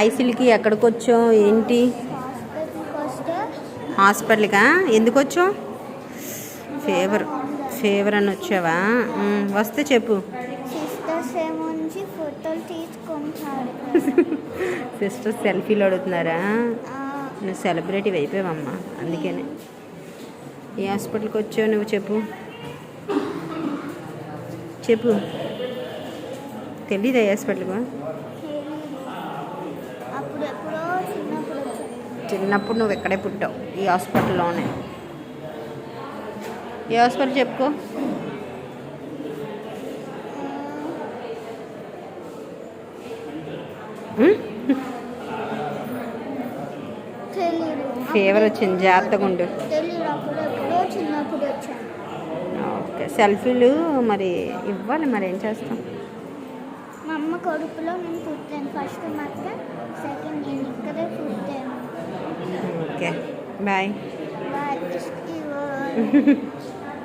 ఐసీల్కి ఎక్కడికి వచ్చావు ఏంటి? హాస్పిటల్కా? ఎందుకు వచ్చావు? ఫీవర్ అని వచ్చావా? వస్తే చెప్పు. సిస్టర్స్ సెల్ఫీలు అడుగుతున్నారా? నువ్వు సెలబ్రిటీ అయిపోయావమ్మా, అందుకనే. ఏ హాస్పిటల్కి వచ్చావు నువ్వు? చెప్పు. తెలీదా ఏ హాస్పిటల్కు? చిన్నప్పుడు నువ్వు ఎక్కడే పుట్టావు, ఈ హాస్పిటల్లోనే. ఏ హాస్పిటల్ చెప్పుకో. ఫీవర్ వచ్చింది, జాగ్రత్తగా ఉండు. ఓకే, సెల్ఫీలు మరి ఇవ్వాలి, మరి ఏం చేస్తాం? మా అమ్మ కడుపులో నేను పుట్టాను ఫస్ట్, మాత్ర సెకండ్ నేను ఇక్కడే పుట్టాను. Okay, bye. బాయ్.